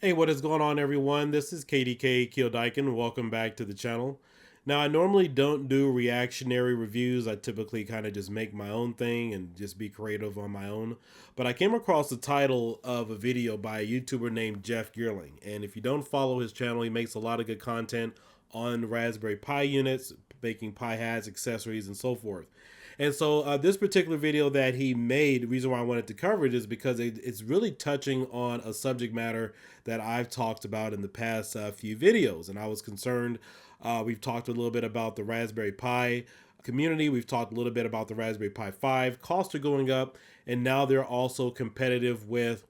Hey, what is going on, everyone? This is Kiodiekin. Welcome back to the channel. Now, I normally don't do reactionary reviews. I typically kind of just make my own thing and just be creative on my own. But I came across the title of a video by a YouTuber named Jeff Geerling. And if you don't follow his channel, he makes a lot of good content on Raspberry Pi units, making Pi hats, accessories, and so forth. And so this particular video that he made, the reason why I wanted to cover it is because it's really touching on a subject matter that I've talked about in the past few videos. And I was concerned, we've talked a little bit about the Raspberry Pi community. We've talked a little bit about the Raspberry Pi 5. Costs are going up, and now they're also competitive with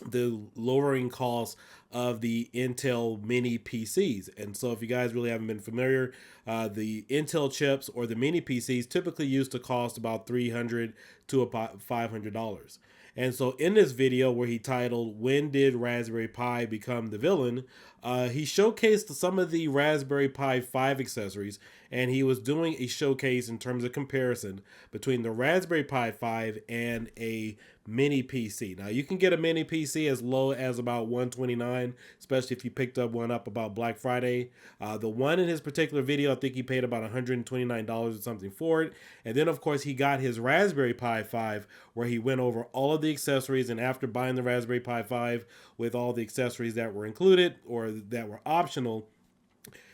the lowering costs of the Intel mini PCs. And so if you guys really haven't been familiar, the Intel chips or the mini PCs typically used to cost about $300 to about $500. And so in this video where he titled, "When Did Raspberry Pi Become the Villain?" He showcased some of the Raspberry Pi 5 accessories, and he was doing a showcase in terms of comparison between the Raspberry Pi 5 and a mini PC. Now, you can get a mini PC as low as about $129, especially if you picked up one up about Black Friday. The one in his particular video, I think he paid about $129 or something for it. And then, of course, he got his Raspberry Pi 5, where he went over all of the accessories. And after buying the Raspberry Pi 5 with all the accessories that were included or that were optional,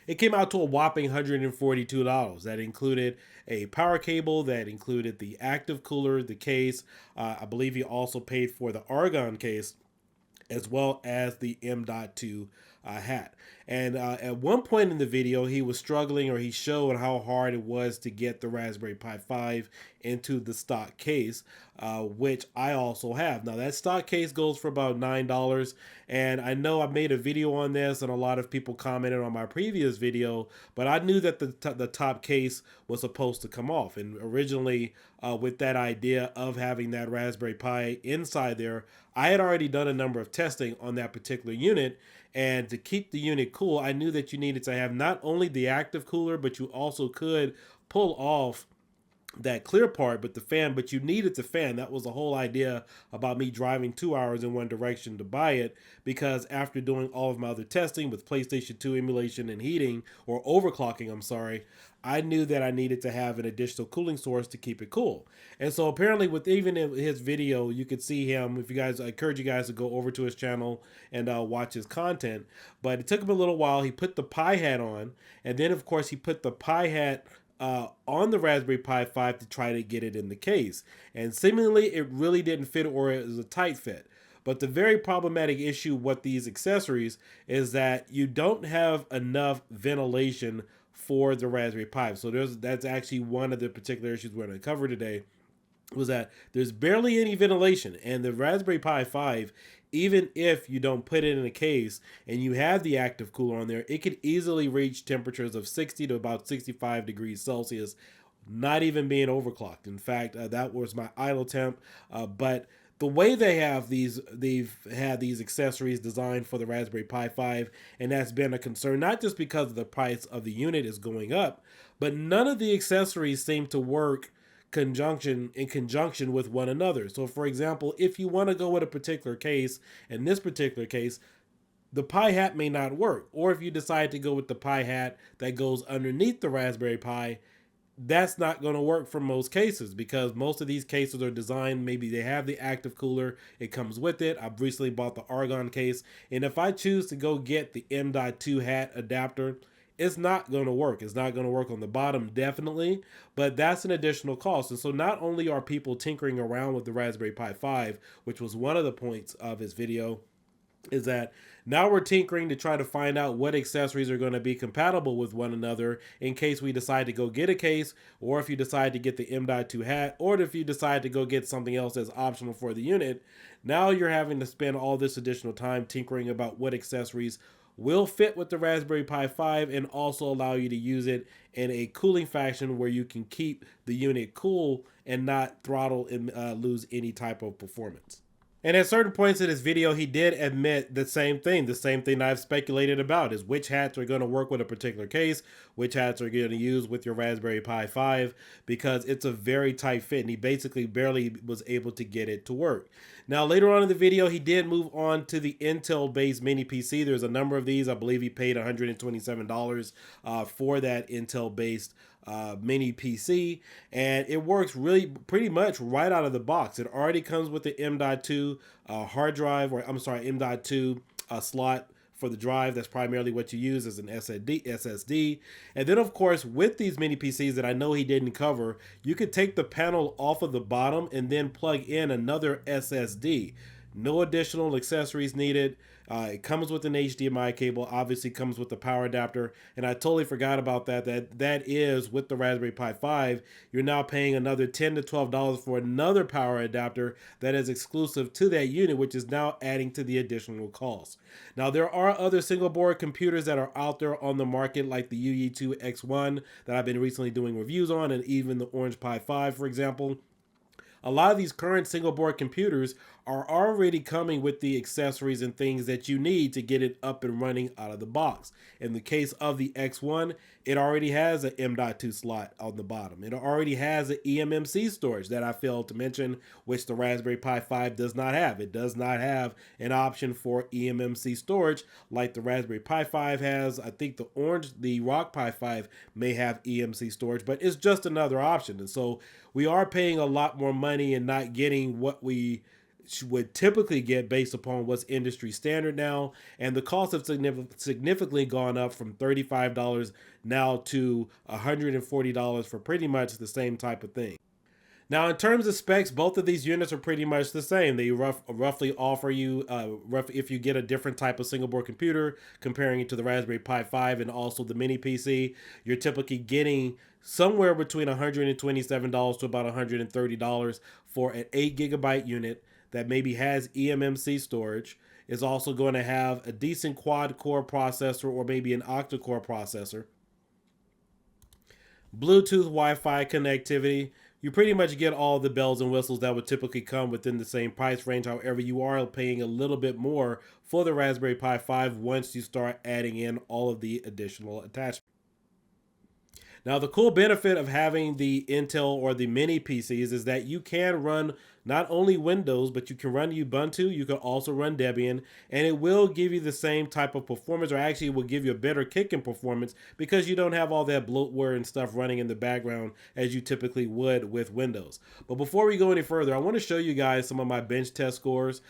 it came out to a whopping $142. That included a power cable, that included the active cooler, the case. I believe he also paid for the argon case, as well as the M.2 hat. And at one point in the video, he was struggling, or he showed how hard it was to get the Raspberry Pi 5 into the stock case, which I also have. Now, that stock case goes for about $9. And I know I made a video on this, and a lot of people commented on my previous video, but I knew that the top case was supposed to come off. And originally, with that idea of having that Raspberry Pi inside there, I had already done a number of testing on that particular unit. And to keep the unit cool, I knew that you needed to have not only the active cooler, but you also could pull off that clear part, but the fan, but you needed the fan. That was the whole idea about me driving 2 hours in one direction to buy it, because after doing all of my other testing with PlayStation 2 emulation and heating, or overclocking, I'm sorry, I knew that I needed to have an additional cooling source to keep it cool. And so apparently with even in his video, you could see him, if you guys, I encourage you guys to go over to his channel and watch his content, but it took him a little while. He put the Pi hat on, and then of course he put the Pi hat on the Raspberry Pi 5 to try to get it in the case. And seemingly it really didn't fit, or it was a tight fit. But the very problematic issue with these accessories is that you don't have enough ventilation for the Raspberry Pi. So that's actually one of the particular issues we're going to cover today, was that there's barely any ventilation. And the Raspberry Pi 5, even if you don't put it in a case and you have the active cooler on there, it could easily reach temperatures of 60 to about 65 degrees Celsius, not even being overclocked. In fact, that was my idle temp. But the way they've had these accessories designed for the Raspberry Pi 5, and that's been a concern, not just because of the price of the unit is going up, but none of the accessories seem to work in conjunction with one another. So for example, if you want to go with a particular case, in this particular case, the Pi hat may not work. Or if you decide to go with the Pi hat that goes underneath the Raspberry Pi, that's not going to work for most cases, because most of these cases are designed, maybe they have the active cooler, it comes with it. I've recently bought the argon case, and if I choose to go get the M.2 hat adapter, it's not going to work. It's not going to work on the bottom, definitely, but that's an additional cost. And so not only are people tinkering around with the Raspberry Pi 5, which was one of the points of his video, is that now we're tinkering to try to find out what accessories are going to be compatible with one another in case we decide to go get a case, or if you decide to get the M.2 hat, or if you decide to go get something else that's optional for the unit. Now you're having to spend all this additional time tinkering about what accessories will fit with the Raspberry Pi 5 and also allow you to use it in a cooling fashion where you can keep the unit cool and not throttle and lose any type of performance. And at certain points in this video, he did admit the same thing I've speculated about, is which hats are going to work with a particular case, which hats are going to use with your Raspberry Pi 5, because it's a very tight fit, and he basically barely was able to get it to work. Now, later on in the video, he did move on to the Intel-based mini PC. There's a number of these. I believe he paid $127 for that Intel-based mini PC, and it works really pretty much right out of the box. It already comes with the M.2 hard drive, or I'm sorry, M.2 slot for the drive. That's primarily what you use as an SSD. And then, of course, with these mini PCs that I know he didn't cover, you could take the panel off of the bottom and then plug in another SSD. No additional accessories needed. It comes with an HDMI cable, obviously comes with the power adapter, and I totally forgot about that. That is with the Raspberry Pi 5. You're now paying another $10 to $12 for another power adapter that is exclusive to that unit, which is now adding to the additional cost. Now, there are other single board computers that are out there on the market, like the UE2 X1 that I've been recently doing reviews on, and even the Orange Pi 5, for example. A lot of these current single board computers are already coming with the accessories and things that you need to get it up and running out of the box. In the case of the X1, it already has an M.2 slot on the bottom. It already has an eMMC storage that I failed to mention, which the Raspberry Pi 5 does not have. It does not have an option for eMMC storage like the Raspberry Pi 5 has. I think the Rock Pi 5 may have eMMC storage, but it's just another option. And so we are paying a lot more money and not getting what we would typically get based upon what's industry standard now, and the cost have significantly gone up from $35 now to $140 for pretty much the same type of thing. Now, in terms of specs, both of these units are pretty much the same. They roughly offer you, if you get a different type of single board computer, comparing it to the Raspberry Pi 5 and also the mini PC, you're typically getting somewhere between $127 to about $130 for an 8 gigabyte unit that maybe has eMMC storage. Is also going to have a decent quad core processor or maybe an octa core processor, Bluetooth, Wi-Fi connectivity. You pretty much get all the bells and whistles that would typically come within the same price range. However, you are paying a little bit more for the Raspberry Pi 5 once you start adding in all of the additional attachments. Now, the cool benefit of having the Intel or the mini PCs is that you can run not only Windows, but you can run Ubuntu, you can also run Debian, and it will give you the same type of performance, or actually it will give you a better kick in performance because you don't have all that bloatware and stuff running in the background as you typically would with Windows. But before we go any further, I want to show you guys some of my bench test scores.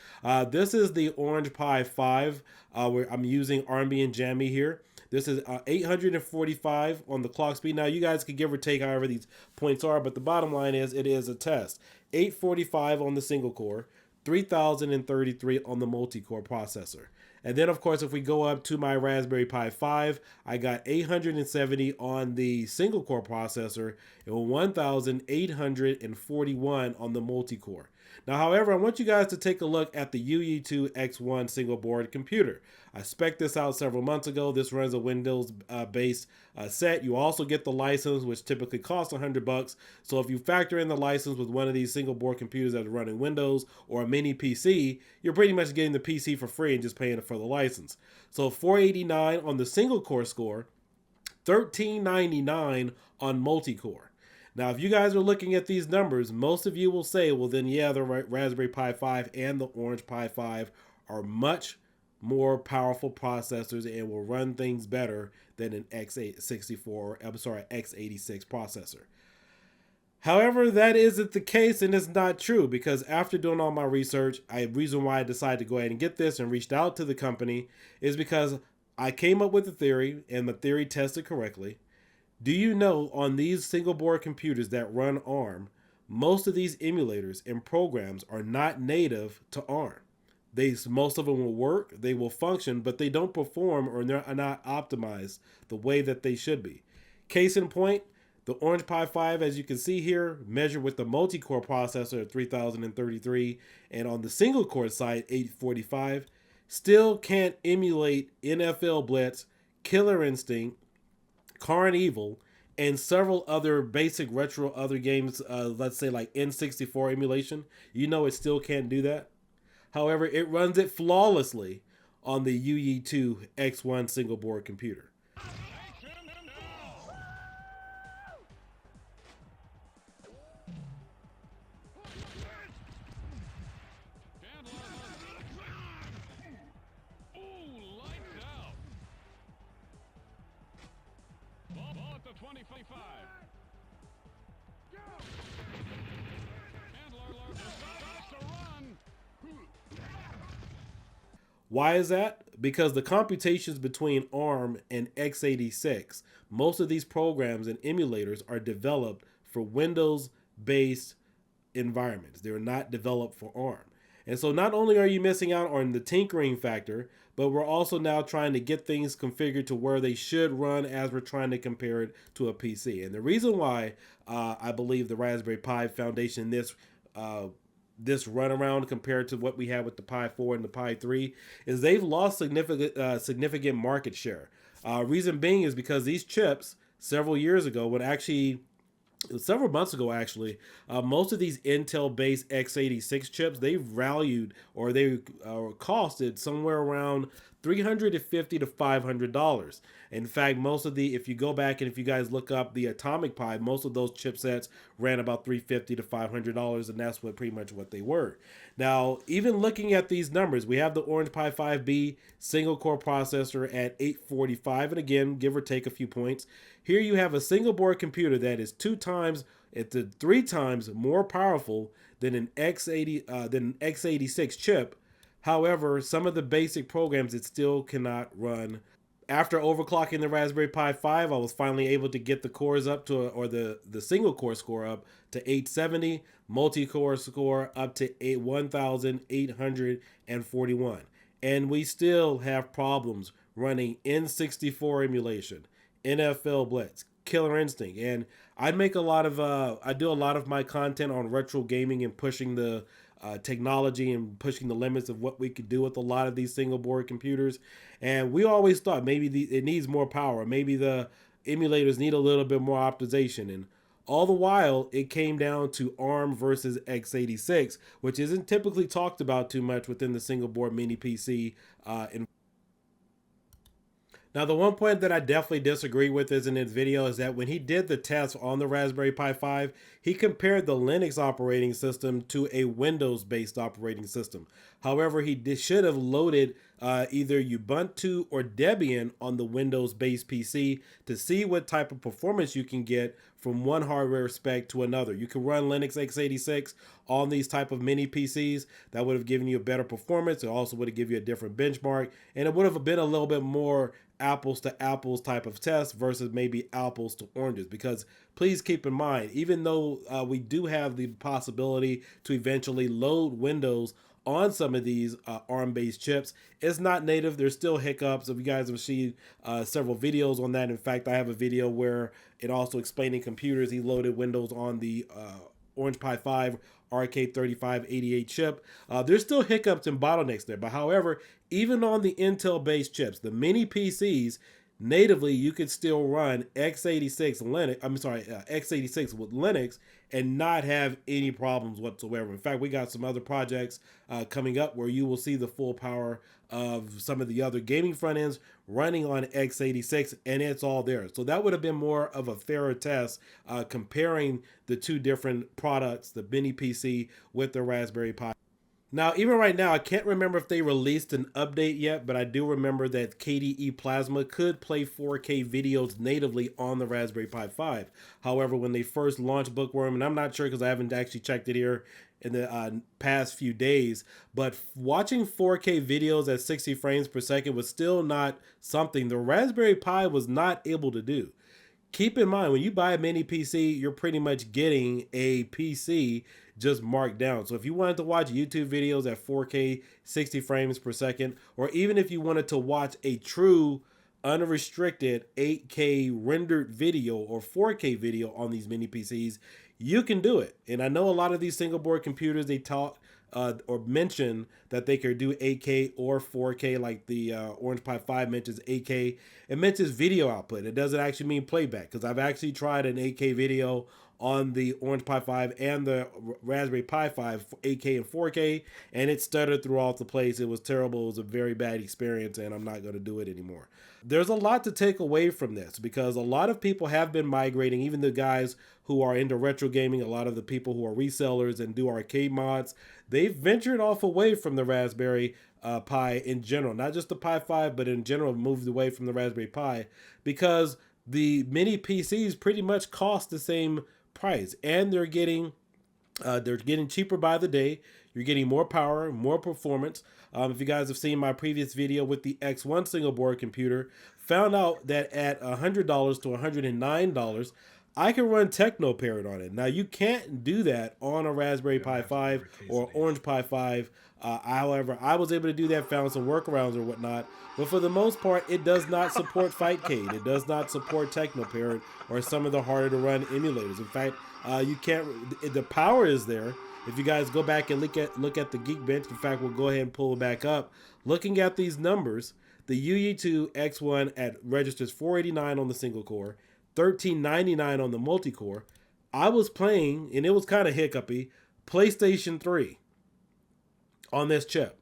This is the Orange Pi 5, where I'm using Army and Jammy here. This is 845 on the clock speed. Now, you guys can give or take however these points are, but the bottom line is it is a test. 845 on the single core, 3033 on the multi-core processor. And then, of course, if we go up to my Raspberry Pi 5, I got 870 on the single core processor and 1841 on the multi-core. Now, however, I want you guys to take a look at the UE2 X1 single board computer. I spec'd this out several months ago. This runs a Windows-based set. You also get the license, which typically costs $100. So if you factor in the license with one of these single board computers that are running Windows or a mini PC, you're pretty much getting the PC for free and just paying for the license. So 489 on the single core score, 1399 on multi-core. Now, if you guys are looking at these numbers, most of you will say, well, then, yeah, the Raspberry Pi 5 and the Orange Pi 5 are much more powerful processors and will run things better than an x86 processor. However, that isn't the case, and it's not true, because after doing all my research, the reason why I decided to go ahead and get this and reached out to the company is because I came up with a theory, and the theory tested correctly. Do you know, on these single board computers that run ARM, most of these emulators and programs are not native to ARM. Most of them will work, they will function, but they don't perform or they're not optimized the way that they should be. Case in point, the Orange Pi 5, as you can see here, measured with the multi-core processor at 3033 and on the single core side, 845, still can't emulate NFL Blitz, Killer Instinct, Carnival, and several other basic retro other games, let's say like N64 emulation. You know it still can't do that. However, it runs it flawlessly on the UE2 X1 single board computer. Why is that? Because the computations between ARM and x86, most of these programs and emulators are developed for Windows-based environments. They're not developed for ARM. And so not only are you missing out on the tinkering factor, but we're also now trying to get things configured to where they should run as we're trying to compare it to a PC. And the reason why I believe the Raspberry Pi Foundation this runaround compared to what we had with the Pi 4 and the Pi 3 is they've lost significant market share. Reason being is because these chips several years ago, several months ago actually, most of these Intel-based x86 chips, they valued or they costed somewhere around $350 to $500. In fact, most of if you go back and if you guys look up the Atomic Pi, most of those chipsets ran about $350 to $500, and that's pretty much what they were. Now, even looking at these numbers, we have the Orange Pi 5B single core processor at 845, and again, give or take a few points. Here you have a single board computer that is 3 times more powerful than an x86 chip. However, some of the basic programs it still cannot run. After overclocking the Raspberry Pi 5, I was finally able to get the cores up to, or the single core score up to 870, multi-core score up to 1,841. And we still have problems running N64 emulation, NFL Blitz, Killer Instinct, and I do a lot of my content on retro gaming and pushing the technology and pushing the limits of what we could do with a lot of these single board computers. And we always thought maybe it needs more power, maybe the emulators need a little bit more optimization, and all the while it came down to ARM versus x86, which isn't typically talked about too much within the single board mini PC Now, the one point that I definitely disagree with is in his video is that when he did the test on the Raspberry Pi 5, he compared the Linux operating system to a Windows-based operating system. However, he should have loaded either Ubuntu or Debian on the Windows-based PC to see what type of performance you can get from one hardware spec to another. You can run Linux x86 on these type of mini PCs. That would have given you a better performance. It also would have given you a different benchmark, and it would have been a little bit more apples to apples type of test versus maybe apples to oranges. Because please keep in mind, even though we do have the possibility to eventually load Windows on some of these ARM-based chips, it's not native. There's still hiccups. If you guys have seen several videos on that, in fact, I have a video where it also explaining computers. He loaded Windows on the Orange Pi 5 RK3588 chip. There's still hiccups and bottlenecks there, but however, even on the Intel-based chips, the mini PCs, natively you could still run x86 with Linux and not have any problems whatsoever. In fact, we got some other projects coming up where you will see the full power of some of the other gaming front ends running on x86, and it's all there. So that would have been more of a fairer test comparing the two different products, the mini PC with the Raspberry Pi. Now, even right now, I can't remember if they released an update yet, but I do remember that KDE Plasma could play 4K videos natively on the Raspberry Pi 5. However, when they first launched Bookworm, and I'm not sure because I haven't actually checked it here in the past few days, but watching 4K videos at 60 frames per second was still not something the Raspberry Pi was not able to do. Keep in mind, when you buy a mini PC, you're pretty much getting a PC just marked down. So if you wanted to watch YouTube videos at 4K, 60 frames per second, or even if you wanted to watch a true unrestricted 8K rendered video or 4K video on these mini PCs, you can do it. And I know a lot of these single board computers, they talk or mention that they could do 8K or 4K, like the Orange Pi 5 mentions 8K. It mentions video output. It doesn't actually mean playback, because I've actually tried an 8K video on the Orange Pi 5 and the Raspberry Pi 5, 8K and 4K, and it stuttered throughout the place. It was terrible. It was a very bad experience, and I'm not going to do it anymore. There's a lot to take away from this, because a lot of people have been migrating, even the guys who are into retro gaming, a lot of the people who are resellers and do arcade mods, they've ventured off away from the Raspberry Pi in general. Not just the Pi 5, but in general moved away from the Raspberry Pi, because the mini PCs pretty much cost the same price, and they're getting cheaper by the day. You're getting more power, more performance. If you guys have seen my previous video with the X1 single board computer, found out that at $100 to $109, I can run TechnoParrot on it. Now, you can't do that on a Raspberry Pi 5 or Orange Pi 5. However, I was able to do that, found some workarounds or whatnot. But for the most part, it does not support Fightcade. It does not support TechnoParrot or some of the harder to run emulators. In fact, you can't. The power is there. If you guys go back and look at the Geekbench, in fact, we'll go ahead and pull it back up. Looking at these numbers, the UE2 X1 at registers 489 on the single core, 1399 on the multi-core. I was playing, and it was kind of hiccupy, PlayStation 3 on this chip.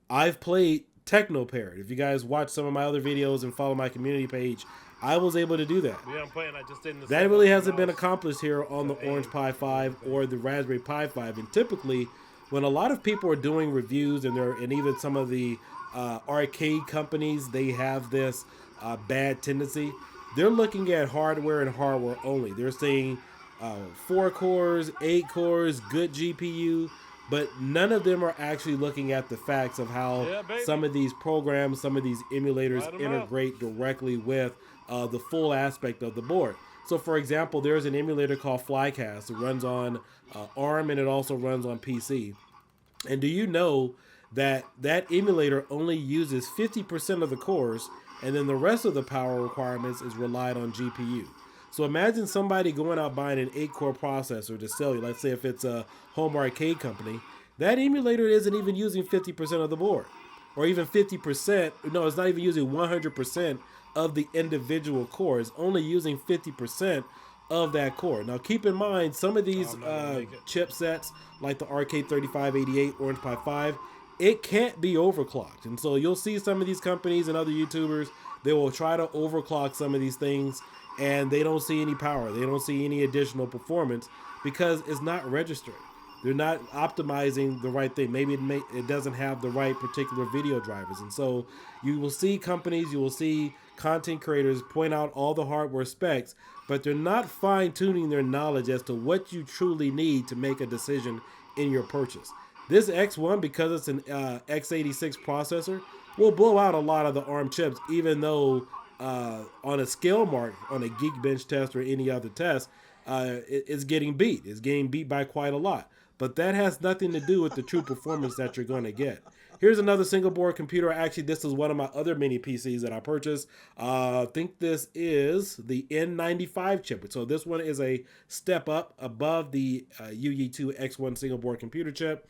I've played TechnoParrot. If you guys watch some of my other videos and follow my community page, I was able to do that. Yeah, I'm playing. I just didn't. That really hasn't been accomplished here on the Orange Pi 5 or the Raspberry Pi 5. And typically, when a lot of people are doing reviews, and even some of the arcade companies, they have this bad tendency. They're looking at hardware and hardware only. They're saying 4 cores, 8 cores, good GPU, but none of them are actually looking at the facts of how some of these programs, some of these emulators integrate directly with the full aspect of the board. So, for example, there's an emulator called Flycast. It runs on ARM, and it also runs on PC. And do you know that that emulator only uses 50% of the cores, and then the rest of the power requirements is relied on GPU? So imagine somebody going out buying an 8-core processor to sell you. Let's say if it's a home arcade company, that emulator isn't even using 50% of the board, or even 50%. No, it's not even using 100% of the individual core. It's only using 50% of that core. Now, keep in mind, some of these chipsets, like the RK3588 Orange Pi 5, it can't be overclocked. And so you'll see some of these companies and other YouTubers, they will try to overclock some of these things, and they don't see any power. They don't see any additional performance because it's not registered. They're not optimizing the right thing. Maybe it doesn't have the right particular video drivers. And so you will see companies, you will see content creators point out all the hardware specs, but they're not fine-tuning their knowledge as to what you truly need to make a decision in your purchase. This X1, because it's an x86 processor, will blow out a lot of the ARM chips, even though on a scale mark, on a Geekbench test or any other test, it's getting beat. It's getting beat by quite a lot. But that has nothing to do with the true performance that you're going to get. Here's another single board computer. Actually, this is one of my other mini PCs that I purchased. I think this is the N95 chip. So this one is a step up above the UE2 X1 single board computer chip.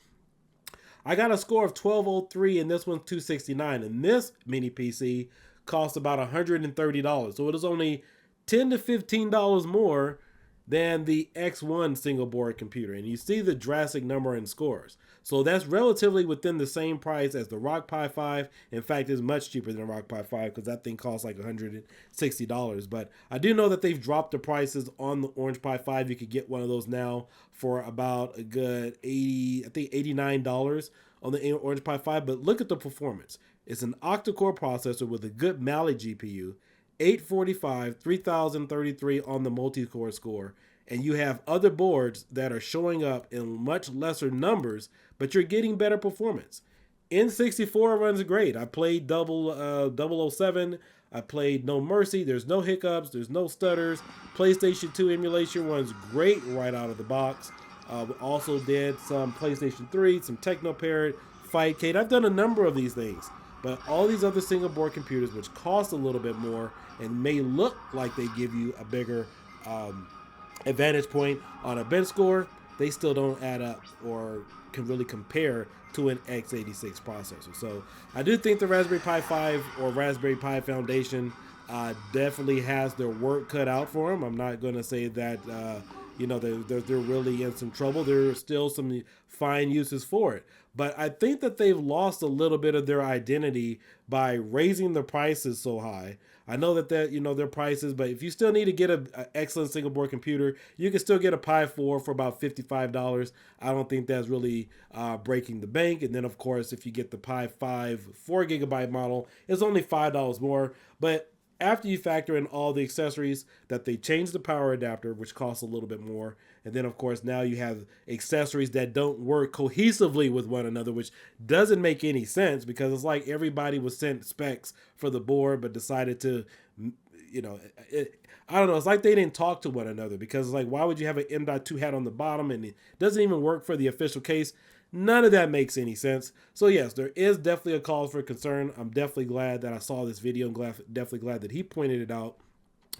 I got a score of 1203, and this one's 269. And this mini PC costs about $130. So it is only $10 to $15 more than the X1 single board computer. And you see the drastic number in scores. So that's relatively within the same price as the Rock Pi 5. In fact, it's much cheaper than the Rock Pi 5 because that thing costs like $160. But I do know that they've dropped the prices on the Orange Pi 5. You could get one of those now for about a good $89 on the Orange Pi 5. But look at the performance. It's an octa-core processor with a good Mali GPU, 845, 3033 on the multi-core score, and you have other boards that are showing up in much lesser numbers, but you're getting better performance. N64 runs great. I played 007. I played No Mercy. There's no hiccups. There's no stutters. PlayStation 2 emulation runs great right out of the box. We also did some PlayStation 3, some TechnoParrot, Fightcade. I've done a number of these things. But all these other single board computers, which cost a little bit more and may look like they give you a bigger advantage point on a bench score, they still don't add up or can really compare to an x86 processor. So I do think the Raspberry Pi 5 or Raspberry Pi Foundation definitely has their work cut out for them. I'm not going to say that they're really in some trouble. There are still some fine uses for it. But I think that they've lost a little bit of their identity by raising the prices so high. I know that their prices, but if you still need to get an excellent single board computer, you can still get a Pi 4 for about $55. I don't think that's really breaking the bank. And then, of course, if you get the Pi 5 4GB model, it's only $5 more. But after you factor in all the accessories that they changed the power adapter, which costs a little bit more. And then, of course, now you have accessories that don't work cohesively with one another, which doesn't make any sense because it's like everybody was sent specs for the board, but decided to, you know, I don't know. It's like they didn't talk to one another because it's like, why would you have an M.2 hat on the bottom and it doesn't even work for the official case? None of that makes any sense. So yes, there is definitely a cause for concern. I'm definitely glad that I saw this video. I'm definitely glad that he pointed it out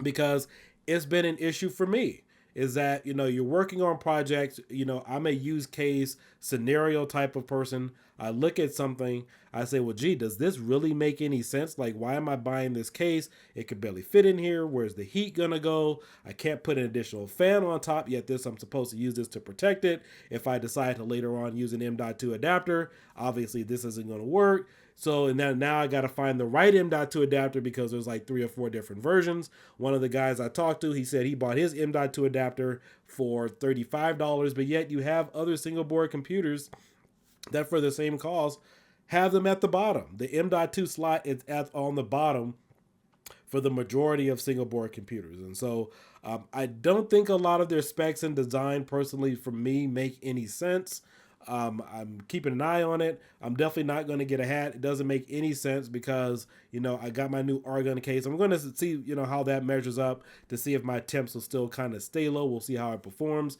because it's been an issue for me. Is that, you know, you're working on projects, you know, I'm a use case scenario type of person. I look at something, I say, well, gee, does this really make any sense? Like, why am I buying this case? It could barely fit in here. Where's the heat gonna go? I can't put an additional fan on top, yet I'm supposed to use this to protect it. If I decide to later on use an M.2 adapter, obviously this isn't gonna work. So and now I got to find the right M.2 adapter because there's like 3 or 4 different versions. One of the guys I talked to, he said he bought his M.2 adapter for $35, but yet you have other single board computers that for the same cost have them at the bottom. The M.2 slot is on the bottom for the majority of single board computers. And so I don't think a lot of their specs and design personally for me make any sense. I'm keeping an eye on it. I'm definitely not going to get a hat. It doesn't make any sense because, you know, I got my new Argon case. I'm going to see, you know, how that measures up to see if my temps will still kind of stay low. We'll see how it performs.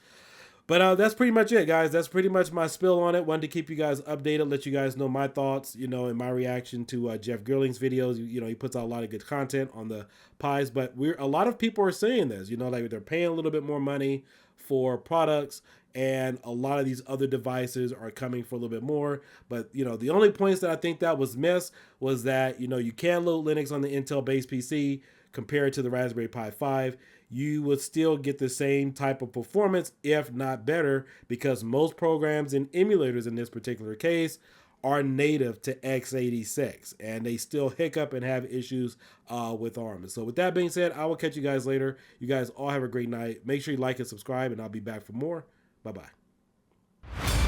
But that's pretty much it, guys. That's pretty much my spill on it. Wanted to keep you guys updated, let you guys know my thoughts, you know, and my reaction to Jeff Geerling's videos. You know, he puts out a lot of good content on the pies, but a lot of people are saying this, you know, like they're paying a little bit more money for products, and a lot of these other devices are coming for a little bit more. But, you know, the only points that I think that was missed was that, you know, you can load Linux on the Intel-based PC compared to the Raspberry Pi 5. You would still get the same type of performance, if not better, because most programs and emulators in this particular case are native to x86, and they still hiccup and have issues with ARM. So with that being said, I will catch you guys later. You guys all have a great night. Make sure you like and subscribe, and I'll be back for more. Bye-bye.